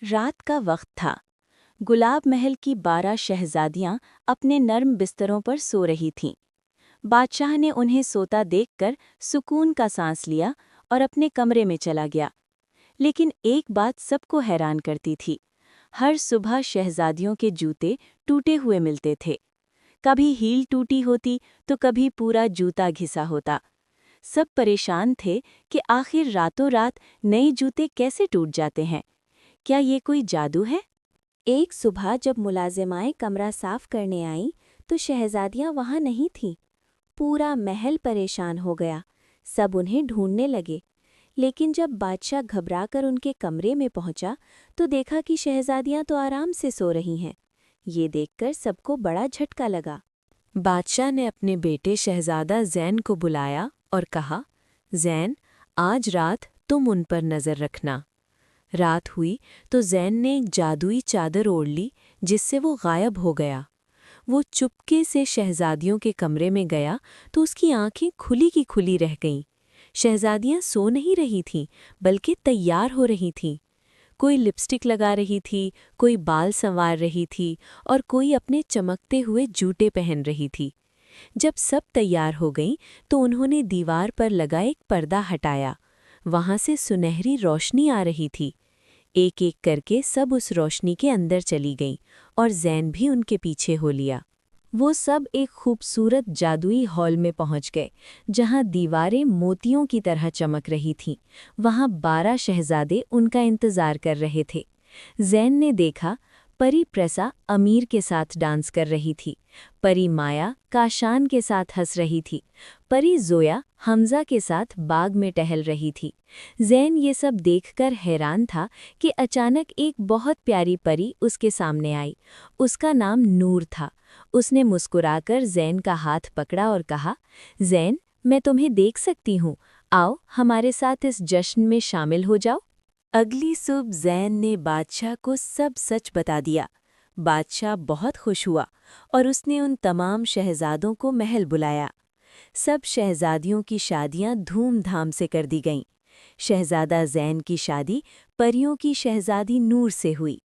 रात का वक्त था। गुलाब महल की 12 शहजादियां अपने नर्म बिस्तरों पर सो रही थीं। बादशाह ने उन्हें सोता देखकर सुकून का सांस लिया और अपने कमरे में चला गया। लेकिन एक बात सबको हैरान करती थी। हर सुबह शहजादियों के जूते टूटे हुए मिलते थे। कभी हील टूटी होती तो कभी पूरा जूता घिसा होता। सब परेशान थे कि आखिर रातों रात नए जूते कैसे टूट जाते हैं। क्या ये कोई जादू है? एक सुबह जब मुलाजिमाएं कमरा साफ करने आईं तो शहजादियां वहां नहीं थीं। पूरा महल परेशान हो गया। सब उन्हें ढूंढने लगे। लेकिन जब बादशाह घबराकर उनके कमरे में पहुंचा तो देखा कि शहजादियां तो आराम से सो रही हैं। ये देखकर सबको बड़ा झटका लगा। बादशाह ने अपने बेटे शहजादा ज़ैन को बुलाया और कहा, ज़ैन, आज रात तुम उन पर नज़र रखना। रात हुई तो ज़ैन ने एक जादुई चादर ओढ़ ली, जिससे वो गायब हो गया। वो चुपके से शहजादियों के कमरे में गया तो उसकी आंखें खुली की खुली रह गईं। शहजादियां सो नहीं रही थीं, बल्कि तैयार हो रही थीं। कोई लिपस्टिक लगा रही थी, कोई बाल संवार रही थी और कोई अपने चमकते हुए जूते पहन रही थी। जब सब तैयार हो गईं तो उन्होंने दीवार पर लगा एक पर्दा हटाया। वहां से सुनहरी रोशनी आ रही थी। एक एक करके सब उस रोशनी के अंदर चली गईं और ज़ैन भी उनके पीछे हो लिया। वो सब एक खूबसूरत जादुई हॉल में पहुंच गए, जहां दीवारें मोतियों की तरह चमक रही थीं। वहां 12 शहजादे उनका इंतजार कर रहे थे। ज़ैन ने देखा, परी प्रसा अमीर के साथ डांस कर रही थी। परी माया काशान के साथ हंस रही थी। परी ज़ोया हमज़ा के साथ बाग में टहल रही थी। ज़ैन ये सब देखकर हैरान था कि अचानक एक बहुत प्यारी परी उसके सामने आई। उसका नाम नूर था। उसने मुस्कुराकर ज़ैन का हाथ पकड़ा और कहा, ज़ैन, मैं तुम्हें देख सकती हूँ। आओ, हमारे साथ इस जश्न में शामिल हो जाओ। अगली सुबह ज़ैन ने बादशाह को सब सच बता दिया। बादशाह बहुत खुश हुआ और उसने उन तमाम शहजादों को महल बुलाया। सब शहजादियों की शादियां धूमधाम से कर दी गईं। शहजादा ज़ैन की शादी परियों की शहजादी नूर से हुई।